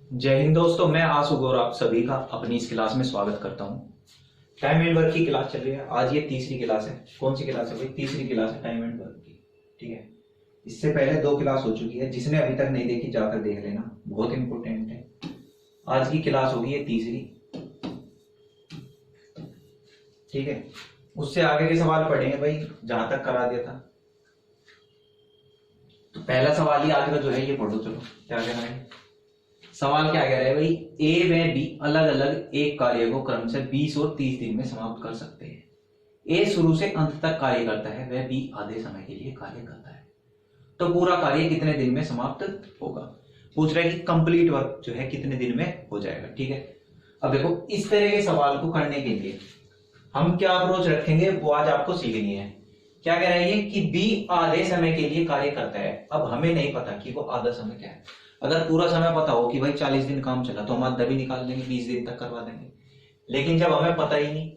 जय हिंद दोस्तों, मैं आशु गौर आप सभी का अपनी इस क्लास में स्वागत करता हूं। टाइम एंड वर्क की क्लास चल रही है। आज ये तीसरी क्लास है। कौन सी क्लास है भाई? तीसरी क्लास है टाइम एंड वर्क की। ठीक है, इससे पहले दो क्लास हो चुकी है। जिसने अभी तक नहीं देखी जाकर देख लेना, बहुत इंपॉर्टेंट है। आज की क्लास होगी ये तीसरी। ठीक है, उससे आगे के सवाल पढ़ेंगे भाई, जहां तक करा दिया था। तो पहला सवाल ही आज का जो है ये पढ़ो। चलो क्या कहना है सवाल, क्या कह रहा है भाई? ए व बी अलग अलग एक कार्य को क्रम से 20 और 30 दिन में समाप्त कर सकते हैं। ए शुरू से अंत तक कार्य करता है, वह बी आधे समय के लिए कार्य करता है। तो पूरा कार्य कितने दिन में समाप्त होगा? पूछ रहा है कि कंप्लीट वर्क जो है कितने दिन में हो जाएगा। ठीक है, अब देखो, इस तरह के सवाल को करने के लिए हम क्या अप्रोच रखेंगे वो आज आपको सीखनी है। क्या कह रहा है ये कि बी आधे समय के लिए कार्य करता है। अब हमें नहीं पता कि वो आधा समय क्या है। अगर पूरा समय पता हो कि भाई 40 दिन काम चला तो हम आधा भी निकाल देंगे, 20 दिन तक करवा देंगे। लेकिन जब हमें पता ही नहीं,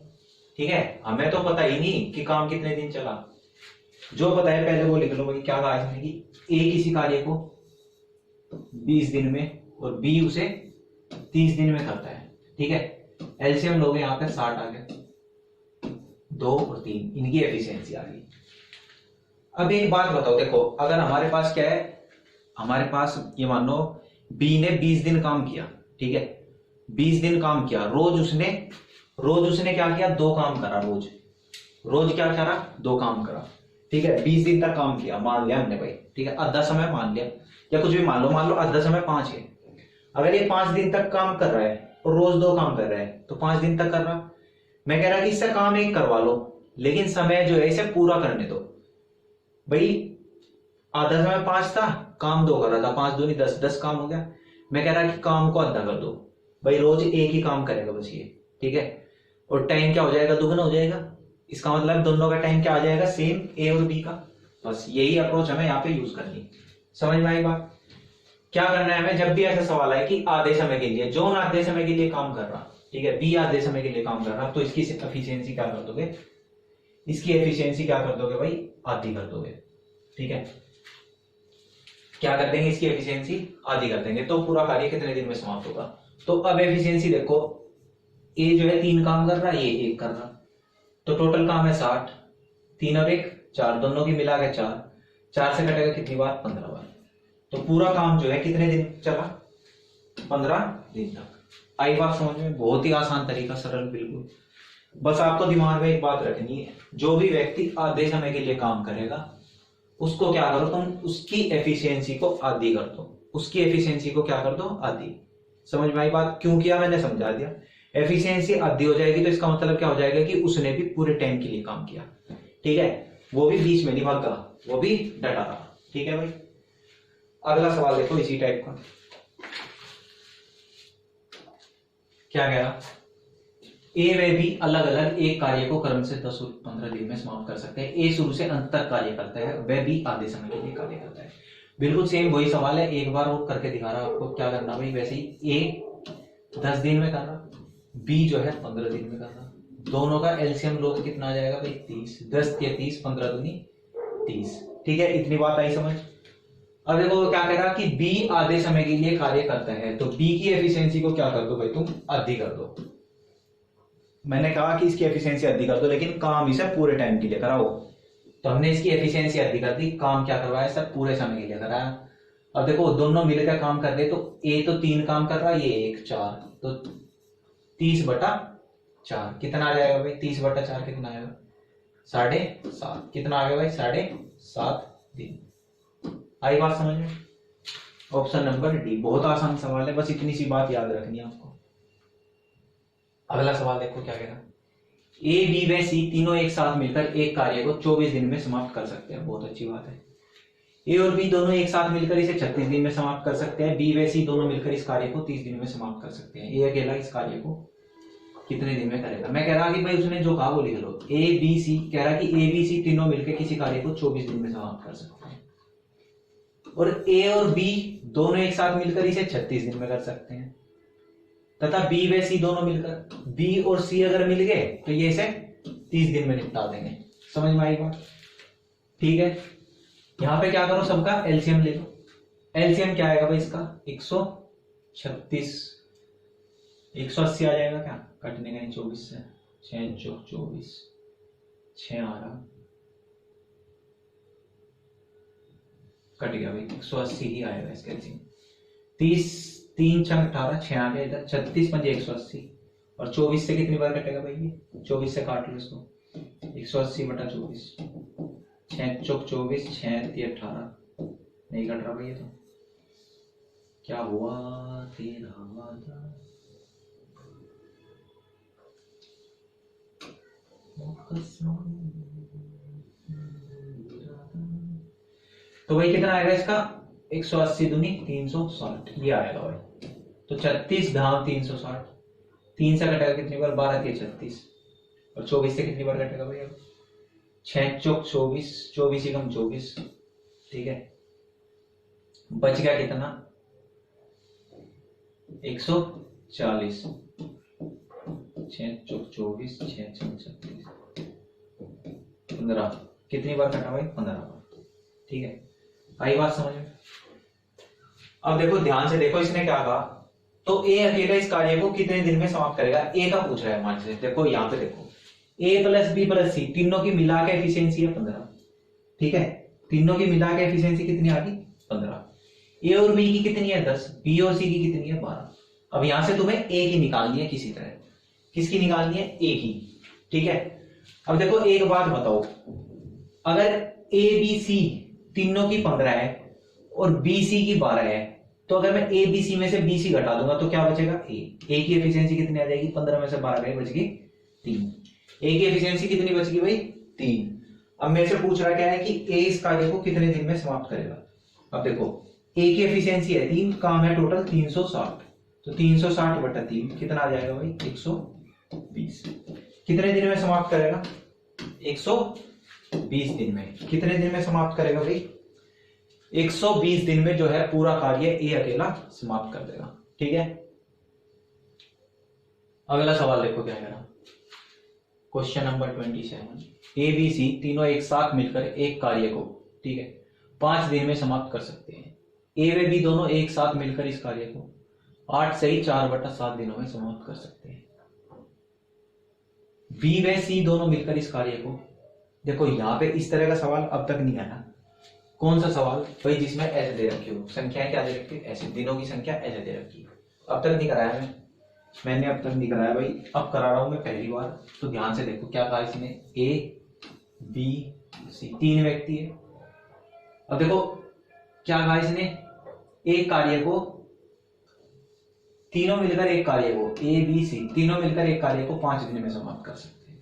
ठीक है, हमें तो पता ही नहीं कि काम कितने दिन चला। जो पता है पहले वो लिख लो भाई। क्या कहा इसने कि ए किसी कार्य को 20 दिन में और बी उसे 30 दिन में करता है। ठीक है, एलसीएम लोगे यहाँ पे 60 आ गया, 2 और 3 इनकी एफिशिएंसी आ गई। अब एक बात बताओ, देखो अगर हमारे पास क्या है, हमारे पास ये मान लो बी ने 20 दिन काम किया। ठीक है, 20 दिन काम किया। रोज उसने क्या किया? 2 काम करा। रोज क्या करा? 2 काम करा। ठीक है, 20 दिन तक काम किया मान लिया हमने भाई। ठीक है, आधा समय मान लिया या कुछ भी मान लो आधा समय 5 है। अगर ये 5 दिन तक काम कर रहा है और रोज 2 काम कर रहा है तो 5 दिन तक कर रहा। मैं कह रहा कि इससे काम एक करवा लो, लेकिन समय जो है इसे पूरा करने दो भाई। आधा समय 5 था, काम 2 कर रहा था, 5 दूनी 10, 10 काम हो गया। मैं कह रहा कि काम को आधा कर दो भाई, रोज एक ही काम करेगा बस ये। ठीक है, और टाइम क्या हो जाएगा? दुगना हो जाएगा। इसका मतलब दोनों का टाइम क्या आ जाएगा? सेम, ए और बी का। बस यही अप्रोच हमें यहाँ पे यूज करनी। समझ में आई बात? क्या करना है हमें? जब भी ऐसा सवाल आए कि आधे समय के लिए, जोन आधे समय के लिए काम कर रहा, ठीक है, बी आधे समय के लिए काम कर रहा, तो इसकी एफिशिएंसी क्या कर दोगे? इसकी एफिशिएंसी क्या कर दोगे भाई? आधी कर दोगे। ठीक है, क्या कर देंगे? इसकी एफिशिएंसी आधी कर देंगे। तो पूरा कार्य कितने दिन में समाप्त होगा? तो अब एफिशिएंसी देखो, ए जो है 3 काम कर रहा है, ये 1 कर रहा, तो टोटल काम है 60। 3 और 1 4, दोनों की मिला के 4, 4 से कटेगा कितनी बार? 15 बार। तो पूरा काम जो है कितने दिन चला? 15 दिन तक। आई बात समझ में? बहुत ही आसान तरीका, सरल बिल्कुल। बस आपको दिमाग में एक बात रखनी है, जो भी व्यक्ति आधे समय के लिए काम करेगा उसको क्या करो तुम? उसकी एफिशिएंसी को आधी कर दो। उसकी एफिशिएंसी को क्या कर दो? आधी। समझ में आई बात? क्यों किया मैंने समझा दिया। एफिशिएंसी आधी हो जाएगी तो इसका मतलब क्या हो जाएगा कि उसने भी पूरे टाइम के लिए काम किया। ठीक है, वो भी बीच में नहीं भागा, वो भी डटा रहा। ठीक है भाई, अगला सवाल देखो इसी टाइप का। क्या कह रहा? ए व बी अलग अलग एक कार्य को क्रम से 10 और 15 दिन में समाप्त कर सकते हैं। ए शुरू से अंत तक कार्य करता है, वह बी आधे समय के लिए कार्य करता है। बिल्कुल सेम वही सवाल है, एक बार और करके दिखा रहा आपको। क्या करना भाई? वैसे ही ए 10 दिन में कर रहा, बी जो है 15 दिन में कर रहा। दोनों का एलसीएम लो तो कितना आ जाएगा भाई? 30। 10 के 30, 15 दूनी 30। ठीक है, इतनी बात आई समझ? अब देखो क्या कह रहा कि बी आधे समय के लिए कार्य करता है, तो बी की एफिशिएंसी को क्या कर दो भाई तुम? आधी कर दो। मैंने कहा कि इसकी एफिशिएंसी आधी कर दो, लेकिन काम इसे पूरे टाइम के लिए कराओ। तो हमने इसकी एफिशिएंसी आधी कर दी, काम क्या करवाया सर? पूरे समय के लिए कराया। अब देखो दोनों मिलकर काम कर रहे, तो ए तो 3 काम कर रहा है, ये 1 4, तो 30/4 कितना आ जाएगा भाई? 30/4 कितना आएगा? 7.5। कितना आ गया भाई? 7.5 दिन। आई बात समझ में? Option number D. बहुत आसान सवाल है, बस इतनी सी बात याद रखनी है आपको। अगला सवाल देखो क्या कह रहा है। ए बी व सी तीनों एक साथ मिलकर एक कार्य को 24 दिन में समाप्त कर सकते हैं। बहुत अच्छी बात है। ए और बी दोनों एक साथ मिलकर इसे 36 दिन में समाप्त कर सकते हैं। बी व सी दोनों मिलकर इस कार्य को 30 दिन में समाप्त कर सकते हैं। ए अकेला इस कार्य को कितने दिन में करेगा? मैं कह रहा कि भाई उसने जो कहा वो लिख लो। ए बी सी कह रहा कि ए बी सी तीनों मिलकर किसी कार्य को 24 दिन में समाप्त कर सकते हैं, और ए और बी दोनों एक साथ मिलकर इसे 36 दिन में कर सकते हैं, तथा बी व सी दोनों मिलकर, बी और सी अगर मिल गए तो ये इसे 30 दिन में निपटा देंगे। समझ में आई बात? ठीक है, यहां पे क्या करो, सबका एलसीएम ले लो। एलसीएम क्या आएगा भाई इसका? 100 36, 180 आ जाएगा क्या, कटने का 24 से, 6 चौक 24, 6 आ रहा, कट गया भाई, 180 ही आएगा इसका एलसीएम। 30, 3 छंग 18, 6 आ गया इधर, 36 पंजे 180, और 24 से कितनी बार कटेगा भाई ये, 24 से काट लो इसको, 180 बटा 24, 6 चौक 24, 6 3 18, नहीं कट रहा भाई ये, तो क्या हुआ तेरा वादा। तो भाई कितना आएगा इसका, 180 दूनी 360, ये आएगा भाई। तो 36 घाव 360, 3 से कटेगा कितनी बार, 12 3 36, और 24 से कितनी बार कटेगा भाई, अब 6 चौक 24, 24 ही कम 24, ठीक है, बच गया कितना, 140, 6 चौक 24, 6 6 36, 15, कितनी बार कटा भाई, 15 बार, ठीक है, आई बात समझ में। अब देखो ध्यान से देखो, इसने क्या कहा, तो ए अकेला इस कार्य को कितने दिन में समाप्त करेगा, ए का पूछ रहा है हमारे से। देखो यहाँ पे देखो, ए प्लस बी प्लस सी तीनों की मिला के एफिशिएंसी है 15, ठीक है, तीनों की मिला के एफिशिएंसी कितनी आ गई 15, ए और बी की कितनी है 10, बी और सी की कितनी है 12। अब यहां से तुम्हें ए की निकालनी है किसी तरह, किसकी निकालनी है, ए की, ठीक है। अब देखो एक बात बताओ, अगर ए बी सी तीनों की 15 है और बी सी की 12 है, तो अगर मैं ए बी सी में से बी सी घटा दूंगा तो क्या बचेगा, ए की एफिशिएंसी कितनी आ जाएगी, 15 में से 12 गए, बच गई 3, ए की एफिशिएंसी कितनी बच गई भाई 3। अब मेरे से पूछ रहा क्या है कि ए इस कार्य को कितने दिन में समाप्त करेगा। अब देखो ए की एफिशिएंसी है 3, काम है टोटल 360, तो 360 बटा 3 कितना आ जाएगा भाई 120, कितने दिन में समाप्त करेगा 120 दिन में, कितने दिन में समाप्त करेगा भाई 120 दिन में जो है पूरा कार्य ए अकेला समाप्त कर देगा, ठीक है। अगला सवाल देखो क्या है, question number 27, A B C तीनों एक साथ मिलकर एक कार्य को, ठीक है, 5 दिन में समाप्त कर सकते हैं। ए व बी दोनों एक साथ मिलकर इस कार्य को 8 से ही 4 बटा 7 दिनों में समाप्त कर सकते हैं। बी व सी दोनों मिलकर इस कार्य को, देखो यहां पे इस तरह का सवाल अब तक नहीं आया। कौन सा सवाल भाई, जिसमें ऐसे दे रखी हो, संख्याएं क्या दे रखी है, ऐसे दिनों की संख्या ऐसे दे रखी है। अब तक नहीं कराया मैंने अब तक नहीं कराया भाई, अब करा रहा हूं मैं पहली बार। तो ध्यान से देखो क्या कहा इसने, ए बी सी 3 व्यक्ति है। अब देखो क्या कहा इसने, एक कार्य को, तीनों मिलकर एक कार्य को, ए बी सी तीनों मिलकर एक कार्य को 5 दिन में समाप्त कर सकते हैं।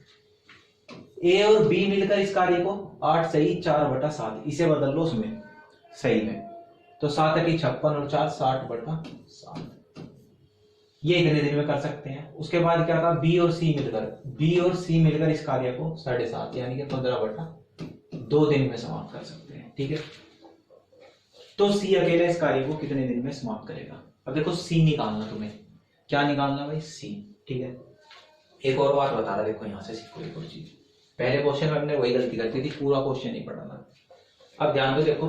ए और बी मिलकर इस कार्य को 8 सही 4 बटा 7, इसे बदल लो उसमें सही में, तो 7 अटी 56 और 4 60 बटा 7, ये इतने दिन में कर सकते हैं। उसके बाद क्या कहा, बी और सी मिलकर इस कार्य को 7.5 यानी कि 15 बटा 2 दिन में समाप्त कर सकते हैं, ठीक है। तो सी अकेला इस कार्य को कितने दिन में समाप्त करेगा। अब देखो सी निकालना, तुम्हें क्या निकालना भाई, सी, ठीक है। एक और बात बता रहा, देखो यहां से सीखो एक और चीज, पहले क्वेश्चन में हमने वही गलती करती थी, पूरा क्वेश्चन नहीं पढ़ाना। अब ध्यान दो, देखो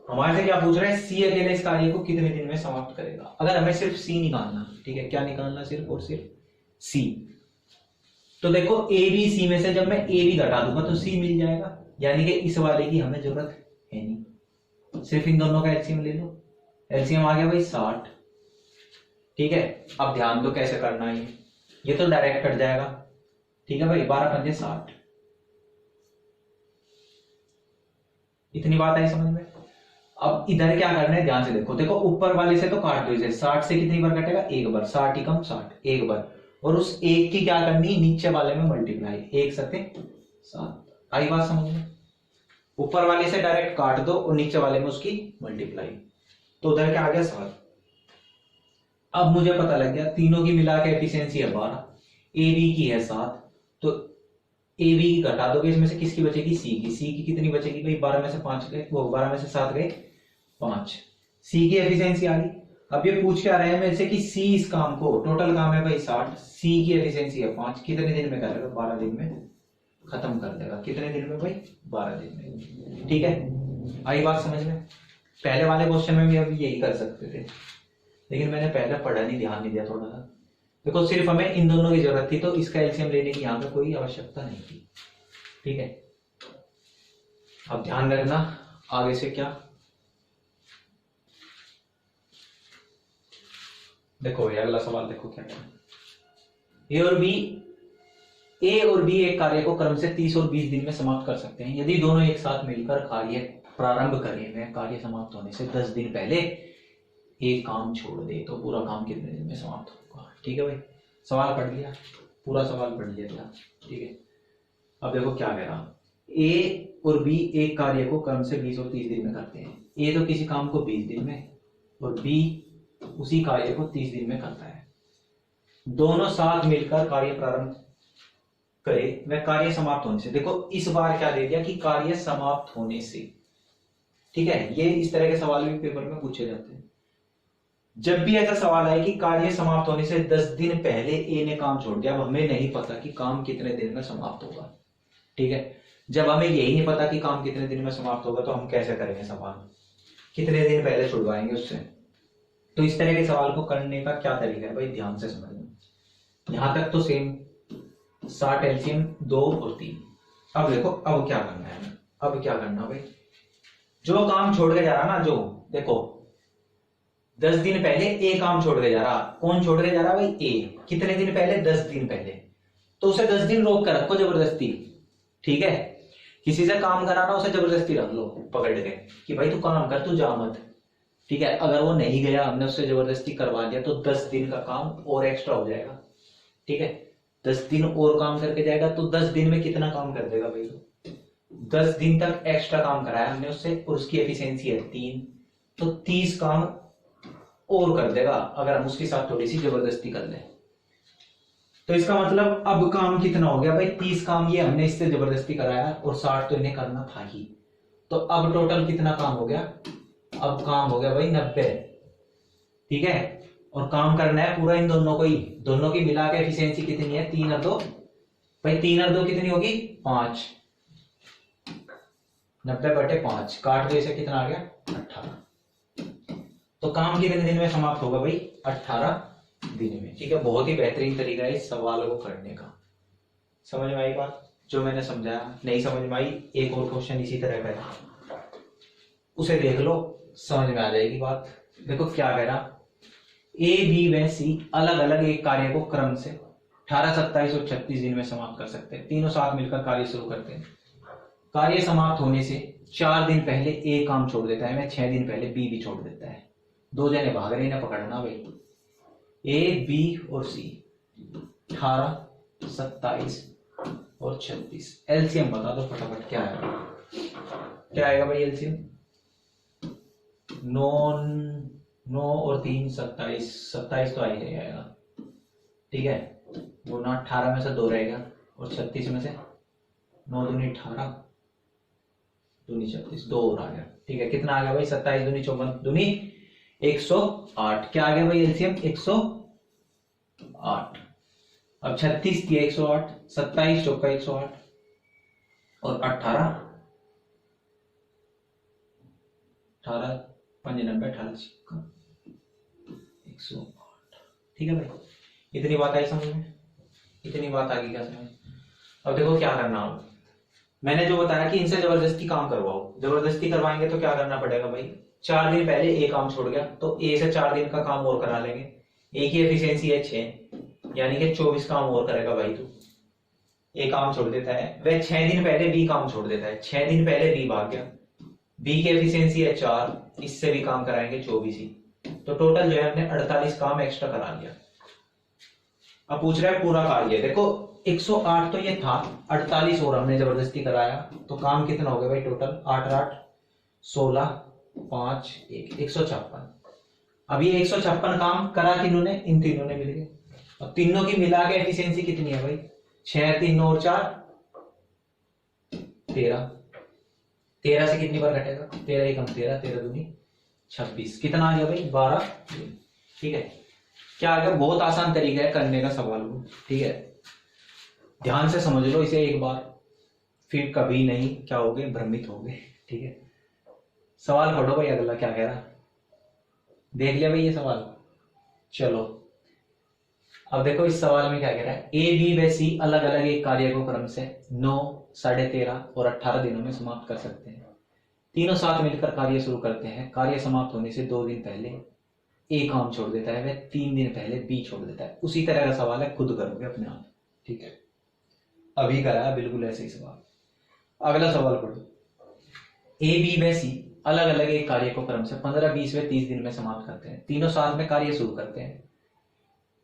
हमारे से क्या पूछ रहे हैं, सी अकेले इस कार्य को कितने दिन में समाप्त करेगा। अगर हमें सिर्फ सी निकालना, ठीक है, क्या निकालना, सिर्फ और सिर्फ सी, तो देखो ए बी सी में से जब मैं ए बी घटा दूंगा तो सी मिल जाएगा, यानी कि इस वाले की हमें जरूरत है नहीं, सिर्फ इन दोनों का एलसीएम ले लो। एलसीएम आ गया भाई 60, ठीक है। अब ध्यान दो कैसे करना है, ये तो डायरेक्ट कट जाएगा, ठीक है भाई, 12 पंजे 60, इतनी बात आई समझ में। अब इधर क्या करना है, ध्यान से देखो, देखो ऊपर वाले से तो काट दो इसे, 60 से कितनी बार कटेगा, एक बार, 60 ही कम 60, एक बार, और उस एक की क्या करनी, नीचे वाले में मल्टीप्लाई, 1 सत्ते 7, आई बात समझ में। ऊपर वाले से डायरेक्ट काट दो और नीचे वाले में उसकी मल्टीप्लाई, तो उधर क्या आ गया 7। अब मुझे पता लग गया तीनों की मिला के एफिशिएंसी है 12, ए बी की है 7, तो ए बी की घटा दोगे इसमें से किसकी बचेगी, सी की कितनी बचेगी भाई, 12 में से 5 गए, वो 12 में से 7 गए 5, सी की एफिशिएंसी आ गई। अब ये पूछ के आ रहे हैं मेरे से कि सी इस काम को, टोटल काम है भाई 60, सी की एफिशिएंसी है 5, कितने दिन में करेगा, 12 दिन में खत्म कर देगा, कितने दिन में भाई 12 दिन में, ठीक है। आई बात समझ में। पहले वाले क्वेश्चन में भी अभी यही कर सकते थे, लेकिन मैंने पहले पढ़ा नहीं, ध्यान नहीं दिया थोड़ा सा। देखो सिर्फ हमें इन दोनों की जरूरत थी, तो इसका एलसीएम लेने की यहाँ पे कोई आवश्यकता नहीं थी। ठीक है, अब ध्यान रखना आगे से क्या। देखो ये अगला सवाल देखो क्या कहना है। ए और बी एक कार्य को क्रम से 30 और 20 दिन में समाप्त कर सकते हैं यदि दोनों एक साथ मिलकर कार्य प्रारंभ करें। वह कार्य समाप्त होने से 10 दिन पहले एक काम छोड़ दे तो पूरा काम कितने दिन में समाप्त होगा। ठीक है भाई, सवाल पढ़ लिया, पूरा सवाल पढ़ लिया था। ठीक है, अब देखो क्या कह रहा, ए और बी एक कार्य को क्रम से 20 और 30 दिन में करते हैं। ए तो किसी काम को 20 दिन में और बी उसी कार्य को 30 दिन में करता है। दोनों साथ मिलकर कार्य प्रारंभ करे, वह कार्य समाप्त होने से। देखो इस बार क्या दे दिया कि कार्य समाप्त होने से। ठीक है, ये इस तरह के सवाल भी पेपर में पूछे जाते हैं। जब भी ऐसा सवाल आए कि कार्य समाप्त होने से 10 दिन पहले ए ने काम छोड़ दिया, अब हमें नहीं पता कि काम कितने दिन में समाप्त होगा। ठीक है, जब हमें यही नहीं पता कि काम कितने दिन में समाप्त होगा तो हम कैसे करेंगे सवाल, कितने दिन पहले छुड़वाएंगे उससे। तो इस तरह के सवाल को करने का क्या तरीका है भाई, ध्यान से समझना। यहां तक तो सेम 60 एलसीएम 2 और 3। अब देखो अब क्या करना है, अब क्या करना भाई, जो काम छोड़ के जा रहा ना, जो देखो 10 दिन पहले ए काम छोड़ के जा रहा। कौन छोड़ के जा रहा भाई, ए। कितने दिन पहले, 10 दिन पहले। तो उसे 10 दिन रोक कर रखो जबरदस्ती। ठीक है, किसी से काम कराना उसे जबरदस्ती रख लो पकड़ के कि भाई तू काम कर, तू जा मत। ठीक है, अगर वो नहीं गया, हमने उससे जबरदस्ती करवा दिया तो 10 दिन का काम और एक्स्ट्रा हो जाएगा। ठीक है, 10 दिन और काम करके जाएगा तो 10 दिन में कितना काम कर देगा भाई, 10 दिन तक एक्स्ट्रा काम कराया हमने उससे और उसकी एफिशिएंसी है 3, तो 30 काम और कर देगा अगर हम उसके साथ थोड़ी सी जबरदस्ती कर लें। तो इसका मतलब अब काम कितना हो गया भाई, 30 काम ये हमने इससे जबरदस्ती कराया और 60 तो इन्हें करना था ही। तो अब टोटल कितना काम हो गया, अब काम हो गया भाई 90। ठीक है, और काम करना है पूरा इन दोनों को ही, दोनों की मिला के एफिशिएंसी कितनी है, 3 और 2 भाई, 3 और 2 कितनी होगी 5। 90/5 काट दो, इसे कितना आ गया 18। तो काम कितने दिन में समाप्त होगा भाई, 18 दिन में। ठीक है, बहुत ही बेहतरीन तरीका है इस सवाल को करने का। समझ में आई बात जो मैंने समझाया? नहीं समझ में आई, एक और क्वेश्चन इसी तरह का है, उसे देख लो, समझ में आ जाएगी बात। देखो क्या कह रहा, ए बी व सी अलग अलग एक कार्य को क्रम से 18, 27 और 36 दिन में समाप्त कर सकते हैं। तीनों साथ मिलकर कार्य शुरू करते हैं। कार्य समाप्त होने से 4 दिन पहले ए काम छोड़ देता है, मैं 6 दिन पहले बी भी छोड़ देता है। 2 जने भाग रहे हैं, पकड़ना भाई, ए बी और सी 18, 27 और 36। एलसीएम बता दो फटाफट क्या आएगा, क्या आएगा भाई एलसीएम? 9 और 3 27, 27 तो आ ही आएगा। ठीक है, वो ना 18 में से 2 रहेगा और 36 में से 9 दूनी 18 दूनी 36, 2 और आ गया। ठीक है, कितना आ गया भाई, 27 दूनी 54 दूनी 108। क्या आ गया भाई एलसीएम 108। अब 36 दिया 108, 27 चौका 108 और 18 5 90 18 108। ठीक है भाई, इतनी बात आई समझ में? इतनी बात आ गई क्या समझ? अब देखो क्या करना हो, मैंने जो बताया कि इनसे जबरदस्ती काम करवाओ। जबरदस्ती करवाएंगे तो क्या करना पड़ेगा भाई, 4 दिन पहले ए काम छोड़ गया तो ए से 4 दिन का काम और करा लेंगे। ए की एफिशिएंसी है 6, यानी कि 24 काम और करेगा भाई तू। ए काम छोड़ देता है, वह 6 दिन पहले बी काम छोड़ देता है, 6 दिन पहले बी भाग गया, बी की एफिशिएंसी है 4, इससे भी काम कराएंगे 24 ही। तो टोटल जो है हमने 48 काम एक्स्ट्रा करा लिया। अब पूछ रहा है पूरा कार्य, देखो 108 तो ये था, 48 और हमने जबरदस्ती कराया, तो काम कितना हो गया भाई टोटल, 8 और 8 16 5 1 156। अब ये 156 काम करा किन्होंने, इन तीनों ने मिलके। अब तीनों की मिला के एफिशिएंसी कितनी है भाई, 6 3 9 और 4 13। 13 से कितनी बार घटेगा, 13 ही कम 13, 13 दूनी 26, कितना आ गया भाई 12। ठीक है, क्या आ गया, बहुत आसान तरीका है करने का सवाल को। ठीक है, ध्यान से समझ लो इसे एक बार, फिर कभी नहीं क्या होगे, भ्रमित होगे। ठीक है, सवाल पढ़ो भाई, अगला क्या कह रहा, देख लिया भाई ये सवाल? चलो अब देखो इस सवाल में क्या कह रहा है, ए बी व सी अलग अलग एक कार्य को क्रम से 9, 13.5 और 18 दिनों में समाप्त कर सकते हैं। तीनों साथ मिलकर कार्य शुरू करते हैं। कार्य समाप्त होने से 2 दिन पहले ए काम छोड़ देता है, वह 3 दिन पहले बी छोड़ देता है। उसी तरह का सवाल है, खुद करोगे अपने आप, ठीक है। अभी करा है बिल्कुल ऐसे ही सवाल। अगला सवाल पढ़ो, ए बी व सी अलग अलग एक कार्य को क्रम से 15, 20 व 30 दिन में समाप्त करते हैं। तीनों साथ में कार्य शुरू करते हैं।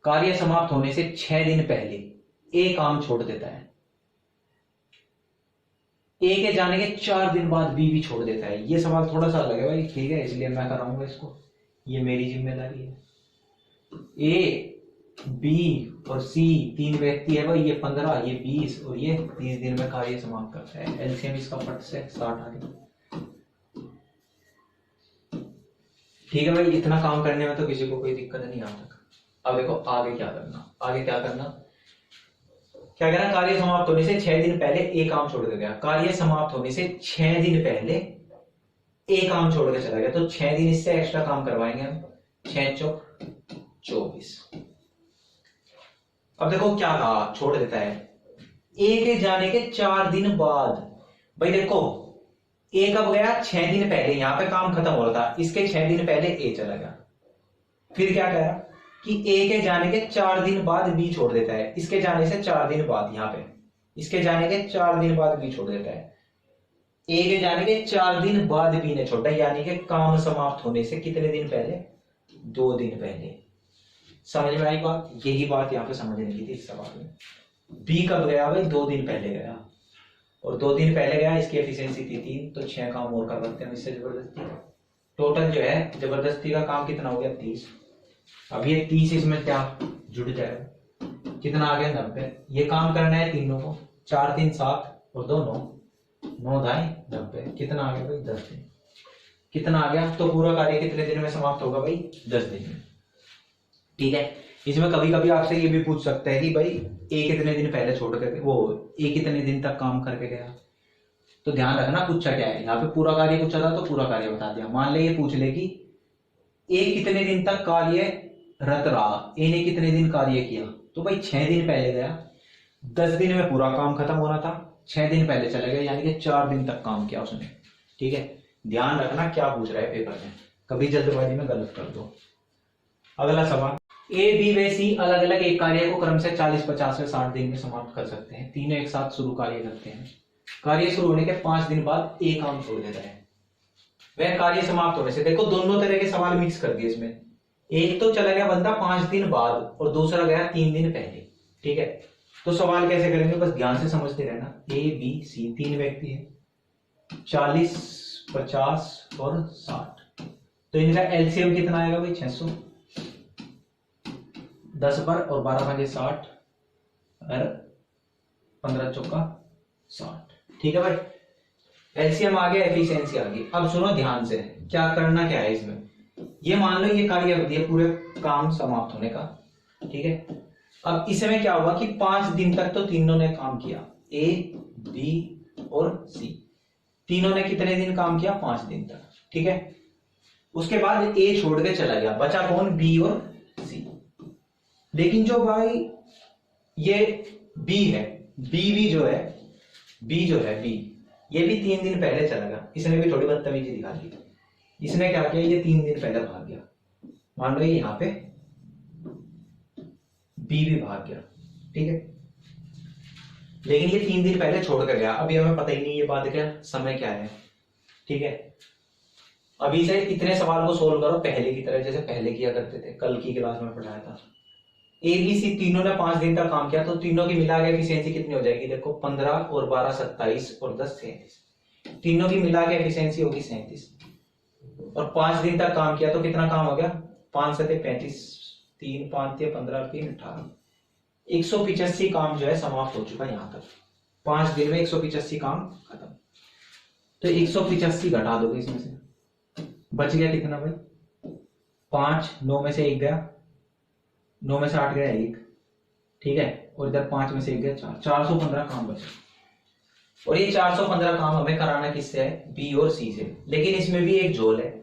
कार्य समाप्त होने से 6 दिन पहले ए काम छोड़ देता है। ए के जाने के 4 दिन बाद बी भी छोड़ देता है। ये सवाल थोड़ा सा अलग है भाई, ठीक है, इसलिए मैं कराऊंगा इसको, ये मेरी जिम्मेदारी है। ए बी और सी 3 व्यक्ति है भाई, ये 15, ये 20 और ये 30 दिन में कार्य समाप्त करता है। एलसीएम इसका फट से 60 आ गया, ठीक है भाई। इतना काम करने में तो किसी को कोई दिक्कत नहीं आ तक। अब देखो आगे क्या करना, आगे क्या करना, क्या कहना, कार्य समाप्त होने से 6 दिन पहले ए काम छोड़ के गया। कार्य समाप्त होने से 6 दिन पहले ए काम छोड़ के चला गया, तो 6 दिन इससे एक्स्ट्रा काम करवाएंगे हम, 6 चौक 24। अब देखो क्या कहा, छोड़ देता है। ए के जाने के 4 दिन बाद, भाई देखो ए कब गया, 6 दिन पहले, यहां पे काम खत्म हो रहा था, इसके 6 दिन पहले ए चला गया। फिर क्या कह रहा कि ए के जाने के 4 दिन बाद बी छोड़ देता है, इसके जाने से 4 दिन बाद, यहां पे इसके जाने के 4 दिन बाद बी छोड़ देता है। ए के जाने के 4 दिन बाद बी ने छोड़ा, यानी कि काम समाप्त होने से कितने दिन पहले, 2 दिन पहले। समझ में आई बात, यही बात यहाँ पे समझने की थी इस सवाल में। बी कब गया भाई, 2 दिन पहले गया, और 2 दिन पहले गया, इसकी एफिशिएंसी थी 3, तो 6 काम और कर सकते हैं इससे जबरदस्ती। टोटल जो है जबरदस्ती का काम कितना हो गया, 30। अब ये 30 इसमें क्या जुड़ जाएगा, कितना आ गया, 90। ये काम करना है तीनों को, 4 3 7 और 2 9, 9 ढाई 90, कितना आ गया भाई, 10 दिन। कितना आ गया, तो पूरा कार्य कितने दिन में समाप्त होगा भाई, 10 दिन में, ठीक है। इसमें कभी कभी आपसे ये भी पूछ सकता है कि भाई ए कितने दिन पहले छोड़ करके, वो ए कितने दिन तक काम करके गया। तो ध्यान रखना पूछा क्या है, यहाँ पे पूरा कार्य पूछा था तो पूरा कार्य बता दिया। मान ले ये पूछ ले कि ए कितने दिन तक कार्य रत रहा, ए ने कितने दिन कार्य किया, तो भाई 6 दिन पहले गया, 10 दिन में पूरा काम खत्म होना था, 6 दिन पहले चले गए, यानी कि 4 दिन तक काम किया उसने, ठीक है। ध्यान रखना क्या पूछ रहा है पेपर में, कभी जल्दबाजी में गलत कर दो। अगला सवाल, ए बी व सी अलग अलग एक कार्य को क्रम से 40, 50 व 60 दिन में समाप्त कर सकते हैं। तीनों एक साथ शुरू कार्य करते हैं। कार्य शुरू होने के 5 दिन बाद ए काम छोड़ देता है। वह कार्य समाप्त होने से, देखो दोनों तरह के सवाल मिक्स कर दिए इसमें। एक तो चला गया बंदा 5 दिन बाद और दूसरा गया 3 दिन पहले, ठीक है। तो सवाल कैसे करेंगे, बस ध्यान से समझते रहना। ए बी सी 3 व्यक्ति है, 40, 50 और 60, तो इनका एलसीएम कितना आएगा भाई, 600। 10 पर और 12 पंजे 60 और 15 चौका 60, ठीक है भाई। एलसीएम आ गया, एफिशिएंसी आ गई। अब सुनो ध्यान से, क्या करना क्या है इसमें। ये मान लो ये कार्य अवधि है पूरे काम समाप्त होने का, ठीक है। अब इसमें क्या हुआ कि 5 दिन तक तो तीनों ने काम किया, ए बी और सी, तीनों ने कितने दिन काम किया, 5 दिन तक, ठीक है। उसके बाद ए छोड़ के चला गया, बचा कौन, बी और सी। लेकिन जो भाई ये बी है, बी जो है बी, ये भी 3 दिन पहले चला गया, इसने भी थोड़ी बदतमीजी दिखा दी। इसने क्या किया, ये 3 दिन पहले भाग गया, मान लो यहां पे बी भी भाग गया, ठीक है। लेकिन ये 3 दिन पहले छोड़ कर गया, अभी हमें पता ही नहीं ये बात क्या, समय क्या है, ठीक है। अभी से इतने सवाल को सोल्व करो पहले की तरह, जैसे पहले किया करते थे, कल की क्लास में पढ़ाया था। ए बी सी तीनों ने 5 दिन तक काम किया, तो तीनों की मिला के एफिशिएंसी कितनी हो जाएगी, देखो 15 और 12 27 और 10 37, तीनों की मिला के एफिशिएंसी होगी 37। और 5 दिन तक काम किया तो कितना काम हो गया, 5 से 35, 3 5 15 3 18, 185 काम जो है समाप्त हो चुका है यहां तक। 5 दिन में 185 काम खत्म। तो 185 घटा दोगे इसमें से, बच गया कितना भाई, 5, 9 में से 1 गया, 9 में से 8 गया 1, ठीक है। और इधर 5 में से 1 गया 4, 415 काम बचे। और ये 415 काम हमें कराना किससे है, बी और सी से। लेकिन इसमें भी एक झोल है,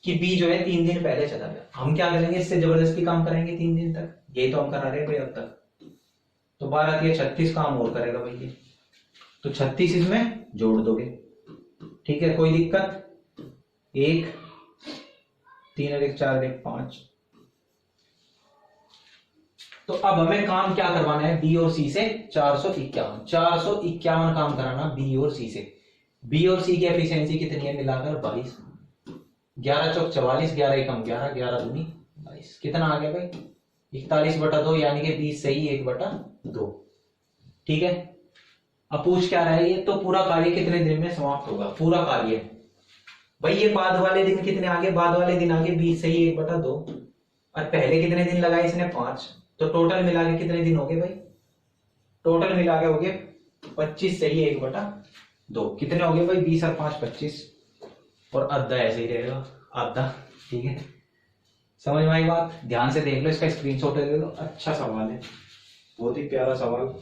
कि बी जो है 3 दिन पहले चला गया, हम क्या करेंगे, इससे जबरदस्ती काम कराएंगे 3 दिन तक, यही तो हम करा रहे हैं भाई अब तक। तो 12×36 काम और करेगा भाई ये, तो 36 इसमें जोड़ दोगे, ठीक है, कोई दिक्कत। 1 3 और 1 4 और 1 5। तो अब हमें काम क्या करवाना है बी और सी से, 451 काम कराना बी और सी से। बी और सी की एफिशिएंसी कितनी है मिलाकर 22, 11 चौक 44, 11 एकम 11, 11 दूनी 22, कितना आ गया भाई 41/2, यानी कि 20 सही 1/2, ठीक है। अब पूछ क्या रहा है ये, तो पूरा कार्य कितने दिन में समाप्त होगा, पूरा कार्य भाई, ये बाद वाले दिन कितने आगे, बाद वाले दिन आगे 20 सही 1/2, और पहले कितने दिन लगाए इसने 5, तो टोटल मिला के कितने दिन हो गए भाई, टोटल मिला के हो गए 25 सही 1/2, कितने हो गए भाई 20 और 5 25, और आधा ऐसे ही रहेगा आधा, ठीक है। समझ में आई बात, ध्यान से देख लो, इसका स्क्रीनशॉट ले लो, अच्छा सवाल है, बहुत ही प्यारा सवाल।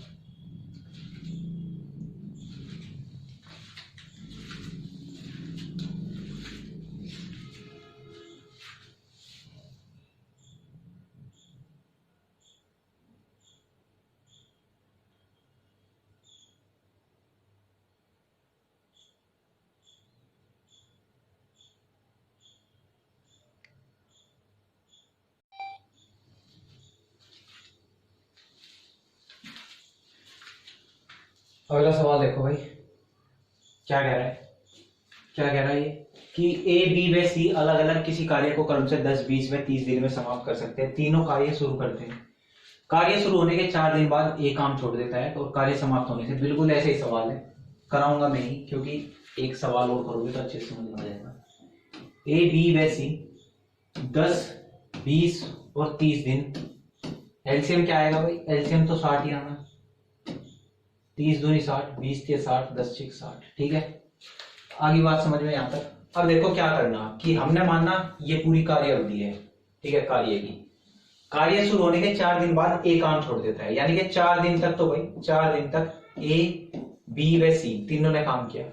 अगला सवाल देखो भाई, क्या कह रहा है, क्या कह रहा है ये कि ए बी व सी अलग अलग किसी कार्य को क्रम से 10 20 व 30 दिन में समाप्त कर सकते हैं। तीनों कार्य शुरू करते हैं, कार्य शुरू होने के 4 दिन बाद एक काम छोड़ देता है, और कार्य समाप्त होने से, बिल्कुल ऐसे ही सवाल है, कराऊंगा मैं ही, क्योंकि एक सवाल और करोगे तो अच्छे से समझ में आ जाएगा। ए बी व सी 10 20 और 30 दिन, एलसीएम क्या आएगा भाई, एलसीएम तो 60 ही आना, 30 दूनी 60, 20 के 60, 10 6 60, ठीक है। आगे बात समझ में यहां तक। अब देखो क्या करना, कि हमने मानना ये पूरी कार्य अवधि है, ठीक है, कार्य की, कार्य शुरू होने के 4 दिन बाद एक काम छोड़ देता है, यानी कि 4 दिन तक, तो भाई 4 दिन तक ए बी व सी तीनों ने काम किया,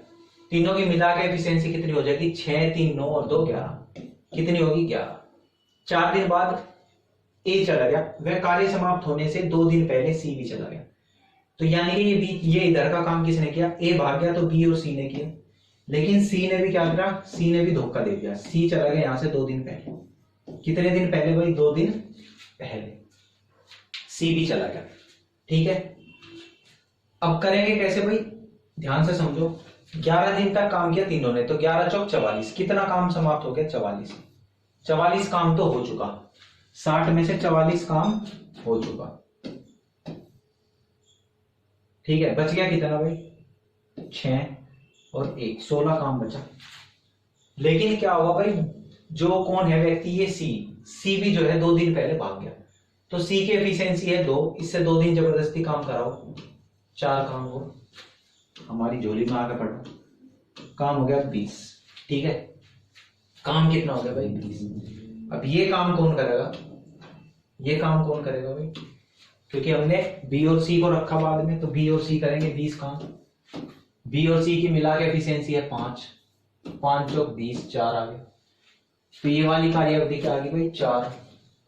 तीनों की मिला के एफिशिएंसी कितनी हो जाएगी, 6 3 9 और 2 11, कितनी होगी 11। 4 दिन बाद ए चला गया, वह कार्य समाप्त होने से 2 दिन पहले सी भी चला गया, तो यानी कि ये इधर का काम किसने किया, ए भाग गया तो बी और सी ने किया, लेकिन सी ने भी क्या करा, सी ने भी धोखा दे दिया, सी चला गया यहां से 2 दिन पहले, कितने दिन पहले भाई 2 दिन पहले, सी भी चला गया, ठीक है। अब करेंगे कैसे भाई, ध्यान से समझो, 11 दिन तक काम किया तीनों ने, तो 11 चौक 44, कितना काम समाप्त हो गया 44, 44 काम तो हो चुका, 60 में से 44 काम हो चुका, ठीक है। बच गया कितना भाई 6 और 1, 16 काम बचा। लेकिन क्या होगा भाई, जो कौन है व्यक्ति, ये सी भी जो है 2 दिन पहले भाग गया, तो सी की एफिशिएंसी है 2, इससे 2 दिन जबरदस्ती काम कराओ, 4 काम हो, हमारी झोली में आगे पड़ा, काम हो गया 20, ठीक है। काम कितना हो गया भाई 20। अब ये काम कौन करेगा, ये काम कौन करेगा भाई, क्योंकि हमने बी और सी को रखा बाद में, तो बी और सी करेंगे 20 काम, बी और सी की मिला के एफिशिएंसी है 5, 5 चौक 20, 4 आ गए, तो ये वाली कार्य अवधि क्या आ गई भाई 4,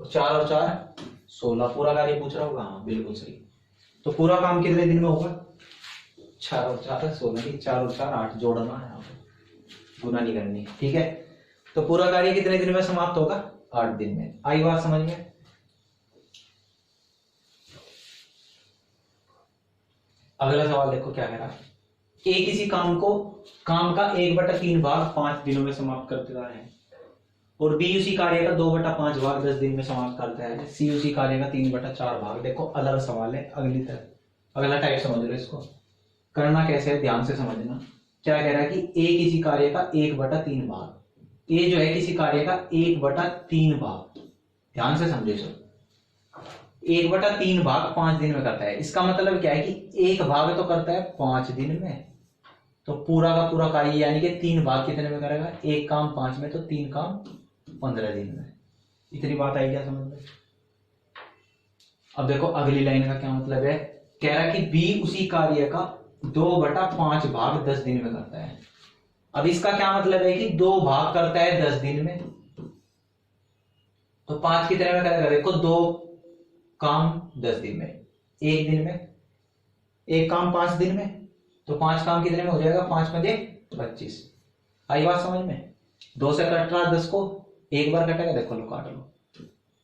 और 4 और 4 16, पूरा कार्य पूछ रहा होगा, हाँ बिल्कुल सही। तो पूरा काम कितने दिन में होगा, 4 और 4 16, 4 और 4 8, जोड़ना है यहाँ पे, गुना नहीं करनी, ठीक है। तो पूरा कार्य कितने दिन में समाप्त होगा, 8 दिन में। आई बात समझ में। अगला सवाल देखो क्या कह रहा है, ए किसी काम का 1/3 भाग 5 दिनों में समाप्त कर देता है, और बी उसी कार्य का 2/5 भाग 10 दिन में समाप्त करता है, सी उसी कार्य का 3/4 भाग। देखो अलग सवाल है, अगला टाइप समझ लो, इसको करना कैसे है ध्यान से समझना। क्या कह रहा है कि ए किसी कार्य का 1/3 भाग, ए जो है किसी कार्य का 1/3 भाग, ध्यान से समझो इसे, 1/3 भाग 5 दिन में करता है। इसका मतलब क्या है कि एक भाग तो करता है 5 दिन में, तो पूरा का पूरा कार्य यानी कि 3 भाग कितने में करेगा, एक काम 5 में, तो 3 काम 15 दिन में। इतनी बात आई क्या समझ में। अब देखो अगली लाइन का क्या मतलब है, कह रहा है कि बी उसी कार्य का 2/5 भाग 10 दिन में करता है। अब इसका क्या मतलब है कि 2 भाग करता है 10 दिन में, तो 5 कितने में करेगा, देखो 2 काम 10 दिन में, एक दिन में, एक काम 5 दिन में, तो 5 काम कितने में हो जाएगा, 5 पंजे 25। आई बात समझ में? 2 से कट रहा 10 को, एक बार कटेगा, देखो लो काट लो,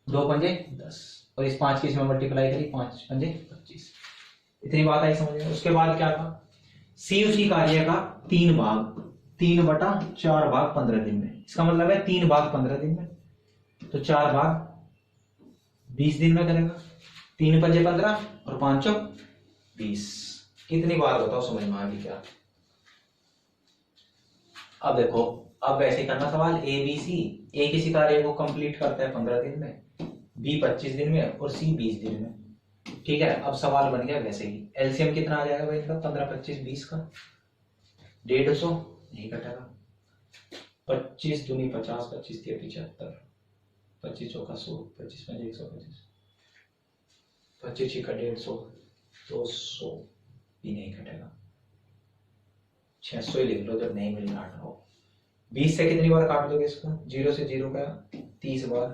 2 पंजे 10 और इस 5 की इसमें मल्टीप्लाई करी, 5 पंजे 25। इतनी बात आई समझ में? उसके बाद क्या था, सी उसी कार्य का 3 भाग 3/4 भाग 15 दिन में, इसका मतलब है 3 भाग 15 दिन में, तो 4 भाग 20 दिन में करेगा। 3 पंजे 15 और 5 चौक 20। कितनी बार बताओ समझ में आ गई क्या? अब देखो, अब वैसे करना सवाल, ए बी सी, ए किसी कार्य को कंप्लीट करता है 15 दिन में, बी 25 दिन में और सी 20 दिन में। ठीक है, अब सवाल बन गया वैसे ही, एलसीएम कितना आ जाएगा भाई इनका, 15 25 20 का 150 नहीं कटेगा, 25 दूनी 50, 25 तिया 75, 25 चौका 100, 25 पंजे 125, 25 छिका 150, 200 भी नहीं कटेगा, 600 ही लिख लो, जब नहीं मिल काट रहा हो। 20 से कितनी बार काट दोगे इसको, 0 से 0 का 30 बार,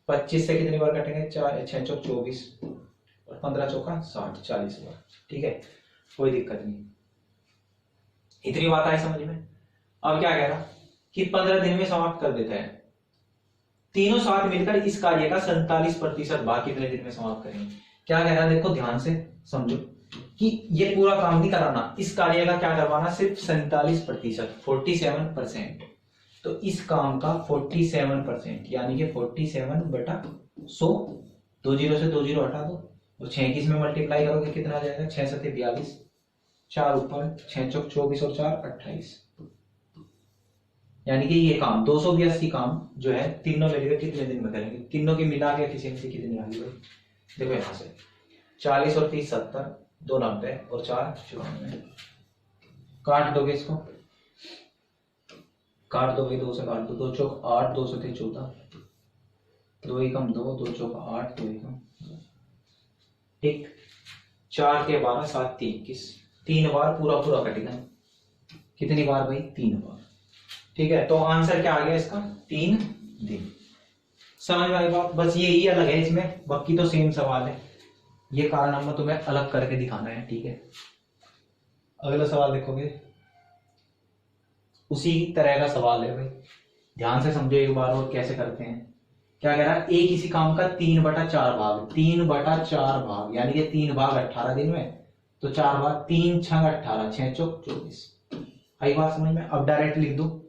25 से कितनी बार कटेंगे, 4 6 चौक 24 और 15 चौका 60, 40 बार। ठीक है, कोई दिक्कत नहीं, इतनी बात आई समझ में? अब क्या कह रहा कि 15 दिन में समाप्त कर देते हैं, तीनों साथ मिलकर इस कार्य का 47% भाग कितने दिन में समाप्त करेंगे। क्या कह रहा है, देखो ध्यान से समझो कि ये पूरा काम नहीं कराना, इस कार्य का क्या करवाना, सिर्फ 47%, 47%। तो इस काम का 47% यानी कि 47/100, 2 0 से 2 0 हटा दो और 6 की इसमें मल्टीप्लाई करोगे कितना आ जाएगा, 6 7 42, 4 ऊपर 6 चौक 24 और 4 28, यानी कि ये काम 282 काम जो है तीनों मिलकर कितने दिन में करेंगे। तीनों की मिला के एफिशिएंसी कितनी आ गई भाई, देखो यहां से 40 और 30 70, 2 90 और 4 94। काट दोगे इसको, काट दोगे 2 से काट दो, 2 चौक 8, 2 से 14, 2 एकम 2, 2 चौक 8, 2 एकम 2। ठीक, 4 के 12, 7 3 21, 3 बार पूरा पूरा कटेगा। कितनी बार भाई, 3 बार। ठीक है, तो आंसर क्या आ गया इसका, 3 दिन। समझ में आई बात? बस यही अलग है इसमें, बाकी तो सेम सवाल है, ये कारण हम तुम्हें अलग करके दिखाना है। ठीक है, अगला सवाल देखोगे, उसी तरह का सवाल है भाई, ध्यान से समझो एक बार और कैसे करते हैं। क्या कह रहा है, ए किसी काम का 3/4 भाग, 3/4 भाग यानी कि 3 भाग 18 दिन में, तो 4 भाग 3 6 18, 6 चौक 24। आई बात समझ में? अब डायरेक्ट लिख दो,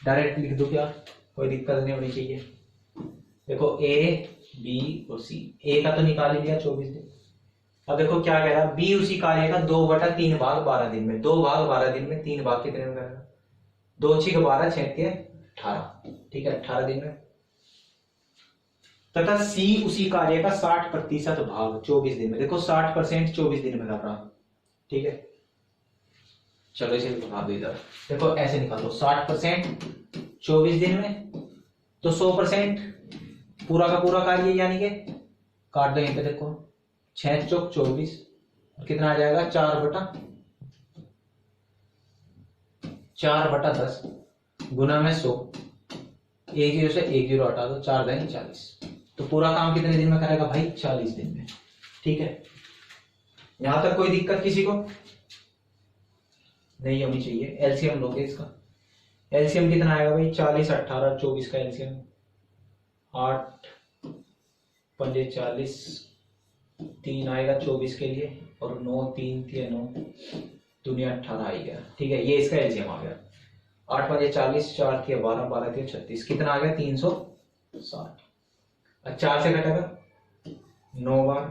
डायरेक्ट लिख दो, क्या कोई दिक्कत नहीं होनी चाहिए। देखो ए बी और सी, ए का तो निकाल ही दिया 24 दिन। अब देखो क्या कह रहा है, बी उसी कार्य का 2/3 भाग 12 दिन में, 2 भाग 12 दिन में, 3 भाग कितने में करेगा, 2 6 12, 6 के 18। ठीक है, 18 दिन में। तथा सी उसी कार्य का 60% भाग 24 दिन में, देखो 60% 24 दिन में कर रहा। ठीक है, चलो इसे बता दो इधर, देखो ऐसे निकालो, 60% 24 दिन में, तो 100% पूरा का पूरा कार्य, यानी कि काट दो यहीं पे, देखो 6 चौक 24 और कितना आ जाएगा, 4/10 गुना में 100, 1 0 से 1 0 हटा दो, 4 10 40, तो पूरा काम कितने दिन में करेगा भाई, 40 दिन में। ठीक है, यहां तक कोई दिक्कत किसी को नहीं होनी चाहिए। एलसीएम लोगे इसका, एलसीएम कितना आएगा भाई, 40 18 24 का एलसीएम 8 पंजे 40, 3 आएगा 24 के लिए और 9 3 3 9 दुनिया 18 आई गया। ठीक है, ये इसका एलसीएम आ गया, 8 पंजे 40, 4 3 12, 12 3 36, कितना आ गया 360। 4 से कटेगा 9 बार,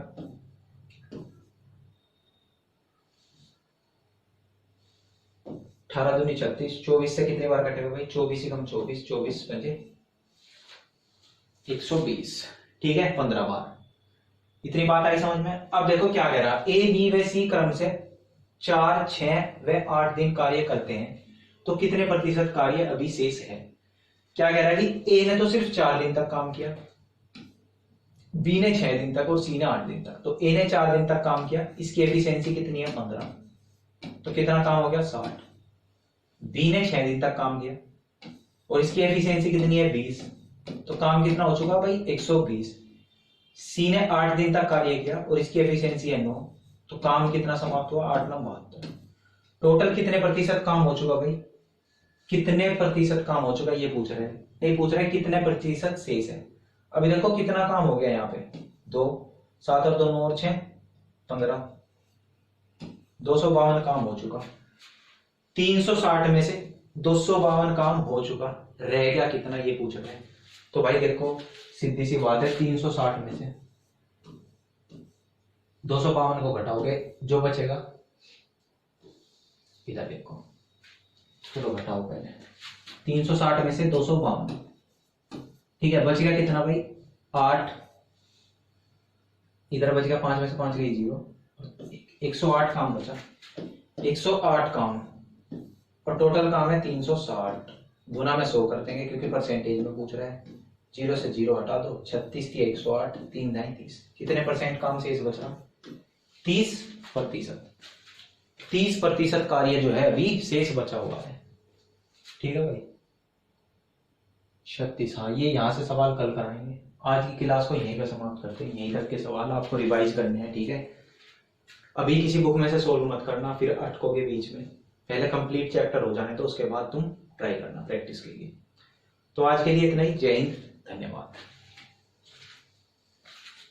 18 दूनी 36, 24 से कितने बार कटेगा भाई, 24 ही कम 24, 24 पंजे 120। ठीक है, 15 बार। इतनी बात आई समझ में? अब देखो क्या कह रहा, ए बी व सी क्रम से 4 6 व 8 दिन कार्य करते हैं, तो कितने प्रतिशत कार्य अभी शेष है। क्या कह रहा है कि ए ने तो सिर्फ 4 दिन तक काम किया, बी ने 6 दिन तक और सी ने 8 दिन तक, तो ए ने 4 दिन तक काम किया, इसकी एफिशिएंसी कितनी है 15, तो कितना काम हो गया 60। बी ने 6 दिन तक काम किया और इसकी एफिशिएंसी कितनी है 20, तो काम कितना हो चुका भाई 120। सी ने 8 दिन तक कार्य किया और इसकी एफिशिएंसी है 9, तो काम कितना समाप्त हुआ 8 9 72। टोटल कितने प्रतिशत काम हो चुका भाई, कितने प्रतिशत काम हो चुका ये पूछ रहे हैं, नहीं पूछ रहे हैं कितने प्रतिशत शेष है। अभी देखो कितना काम हो गया यहाँ पे, 2 7 और 2 9 और 6 15, 252 काम हो चुका। 360 में से 252 काम हो चुका, रह गया कितना ये पूछ रहे हैं। तो भाई देखो सीधी सी बात है, 360 में से 252 को घटाओगे जो बचेगा, इधर देखो, चलो घटाओ पहले 360 में से 252, ठीक है, बच गया कितना भाई 8, इधर बच गया 5 में से 5 गई 0, 108 काम बचा, 108 काम, और टोटल काम है 360, गुना में 100 कर देंगे क्योंकि परसेंटेज में पूछ रहा है, 0 से 0 हटा दो, 36 थी 108, 3 दाएं 30, कितने परसेंट काम शेष बच रहा 30%। 30% कार्य जो है अभी शेष बचा हुआ है, ठीक है भाई 36। हाँ ये यहाँ से सवाल कल कराएंगे, आज की क्लास को यहीं पर समाप्त करते हैं, यहीं तक के सवाल आपको रिवाइज करने हैं, ठीक है। अभी किसी बुक में से सोल्व मत करना, फिर अटकोगे बीच में, पहले कंप्लीट चैप्टर हो जाने तो उसके बाद तुम ट्राई करना प्रैक्टिस के लिए। तो आज के लिए इतना ही, जय हिंद, धन्यवाद।